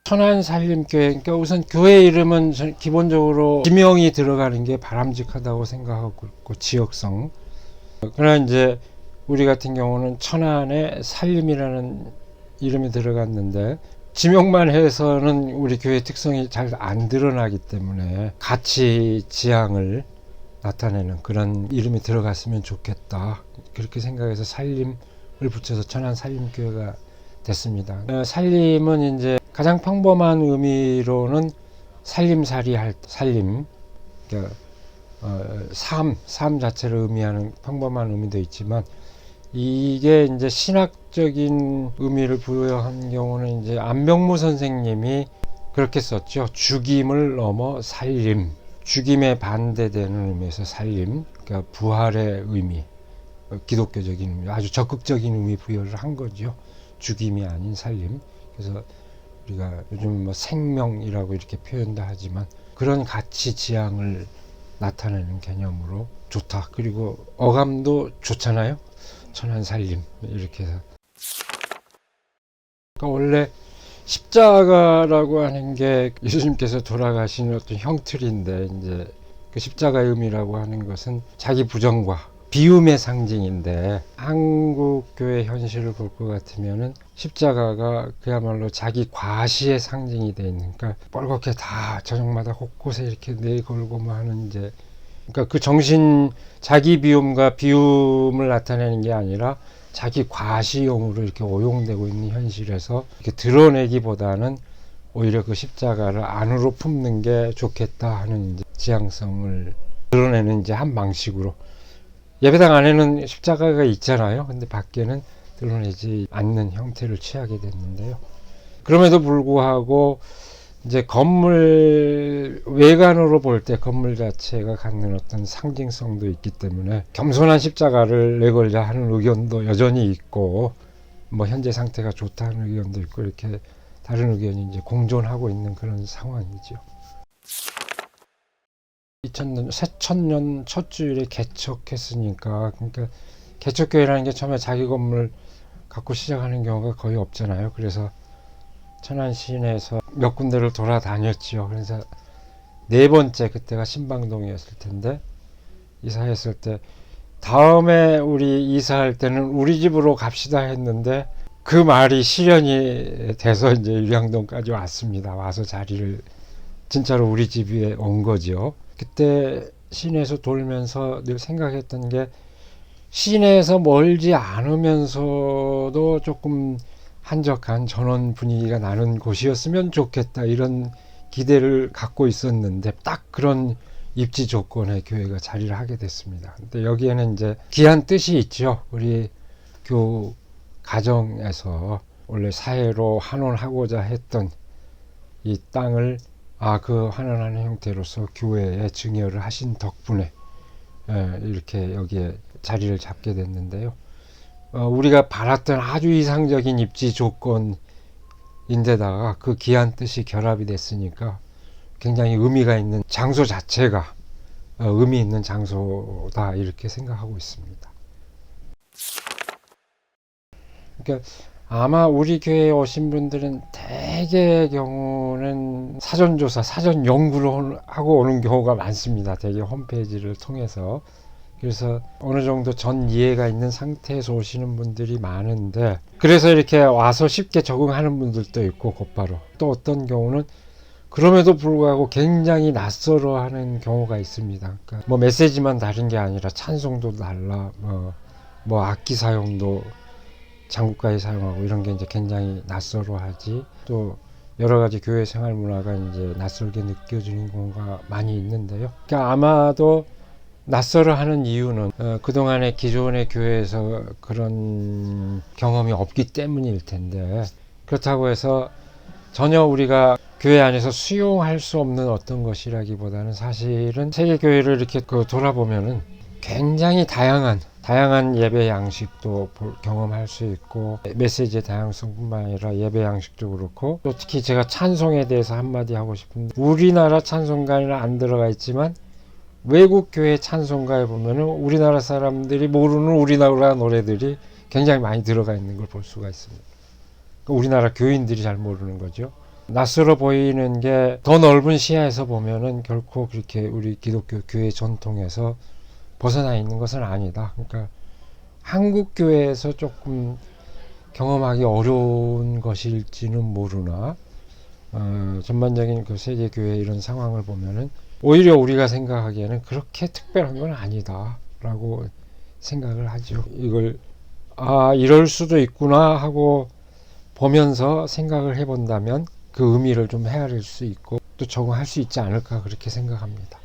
천안살림교회, 그러니까 우선 교회 이름은 기본적으로 지명이 들어가는 게 바람직하다고 생각하고 있고, 지역성. 그러나 이제 우리 같은 경우는 천안에 살림이라는 이름이 들어갔는데, 지명만 해서는 우리 교회 특성이 잘 안 드러나기 때문에 가치 지향을 나타내는 그런 이름이 들어갔으면 좋겠다, 그렇게 생각해서 살림을 붙여서 천안살림교회가 됐습니다. 살림은 이제 가장 평범한 의미로는 살림살이 할 살림, 그러니까 삶 자체를 의미하는 평범한 의미도 있지만, 이게 이제 신학적인 의미를 부여한 경우는 이제 안병무 선생님이 그렇게 썼죠. 죽임을 넘어 살림, 죽임에 반대되는 의미에서 살림, 그러니까 부활의 의미, 기독교적인 의미, 아주 적극적인 의미 부여를 한 거죠. 죽임이 아닌 살림. 그래서 우리가 요즘 뭐 생명이라고 이렇게 표현도 하지만 그런 가치 지향을 나타내는 개념으로 좋다. 그리고 어감도 좋잖아요. 천안살림 이렇게 해서. 그러니까 원래 십자가라고 하는 게 예수님께서 돌아가신 어떤 형틀인데, 이제 그 십자가의 의미라고 하는 것은 자기 부정과 비움의 상징인데, 한국 교회 현실을 볼 것 같으면은 십자가가 그야말로 자기 과시의 상징이 돼 있는, 그러니까 뻘겋게 다 저녁마다 곳곳에 이렇게 내걸고 뭐 하는, 이제 그러니까 그 정신, 자기 비움과 비움을 나타내는 게 아니라 자기 과시용으로 이렇게 오용되고 있는 현실에서 이렇게 드러내기보다는 오히려 그 십자가를 안으로 품는 게 좋겠다 하는 이제 지향성을 드러내는 이제 한 방식으로, 예배당 안에는 십자가가 있잖아요. 근데 밖에는 드러내지 않는 형태를 취하게 됐는데요. 그럼에도 불구하고 이제 건물 외관으로 볼 때 건물 자체가 갖는 어떤 상징성도 있기 때문에 겸손한 십자가를 내걸자 하는 의견도 여전히 있고, 뭐 현재 상태가 좋다는 의견도 있고, 이렇게 다른 의견이 이제 공존하고 있는 그런 상황이죠. 2000년 새천년 첫 주일에 개척했으니까, 그러니까 개척교회라는 게 처음에 자기 건물 갖고 시작하는 경우가 거의 없잖아요. 그래서 천안 시내에서 몇 군데를 돌아다녔지요. 그래서 네 번째, 그때가 신방동이었을 텐데, 이사했을 때 다음에 우리 이사할 때는 우리 집으로 갑시다 했는데, 그 말이 실현이 돼서 이제 유량동까지 왔습니다. 와서 자리를 진짜로 우리 집에 온 거죠. 그때 시내에서 돌면서 늘 생각했던 게, 시내에서 멀지 않으면서도 조금 한적한 전원 분위기가 나는 곳이었으면 좋겠다, 이런 기대를 갖고 있었는데, 딱 그런 입지 조건에 교회가 자리를 하게 됐습니다. 근데 여기에는 이제 귀한 뜻이 있죠. 우리 교 가정에서 원래 사회로 환원하고자 했던 이 땅을 그 환원하는 형태로서 교회에 증여를 하신 덕분에 이렇게 여기에 자리를 잡게 됐는데요. 우리가 바랐던 아주 이상적인 입지 조건인데다가 그 귀한 뜻이 결합이 됐으니까 굉장히 의미가 있는 장소 자체가 의미 있는 장소다, 이렇게 생각하고 있습니다. 그러니까 아마 우리 교회에 오신 분들은 대개의 경우는 사전조사, 사전 연구를 하고 오는 경우가 많습니다. 대개 홈페이지를 통해서. 그래서 어느 정도 전 이해가 있는 상태에서 오시는 분들이 많은데, 그래서 이렇게 와서 쉽게 적응하는 분들도 있고 곧바로, 또 어떤 경우는 그럼에도 불구하고 굉장히 낯설어 하는 경우가 있습니다. 그러니까 뭐 메시지만 다른 게 아니라 찬송도 달라, 뭐 악기 사용도 장구까지 사용하고, 이런 게 이제 굉장히 낯설어 하지, 또 여러 가지 교회 생활 문화가 이제 낯설게 느껴지는 경우가 많이 있는데요. 그러니까 아마도 낯설어 하는 이유는 그동안의 기존의 교회에서 그런 경험이 없기 때문일 텐데, 그렇다고 해서 전혀 우리가 교회 안에서 수용할 수 없는 어떤 것이라기보다는, 사실은 세계교회를 이렇게 돌아보면은 굉장히 다양한 예배 양식도 경험할 수 있고, 메시지의 다양성뿐만 아니라 예배 양식도 그렇고, 또 특히 제가 찬송에 대해서 한마디 하고 싶은데, 우리나라 찬송가에는 안 들어가 있지만 외국 교회 찬송가에 보면은 우리나라 사람들이 모르는 우리나라 노래들이 굉장히 많이 들어가 있는 걸 볼 수가 있습니다. 그러니까 우리나라 교인들이 잘 모르는 거죠. 낯설어 보이는 게 더 넓은 시야에서 보면은 결코 그렇게 우리 기독교 교회 전통에서 벗어나 있는 것은 아니다. 그러니까 한국 교회에서 조금 경험하기 어려운 것일지는 모르나 전반적인 그 세계 교회 이런 상황을 보면은 오히려 우리가 생각하기에는 그렇게 특별한 건 아니다라고 생각을 하죠. 이걸 이럴 수도 있구나 하고 보면서 생각을 해본다면 그 의미를 좀 헤아릴 수 있고 또 적응할 수 있지 않을까 그렇게 생각합니다.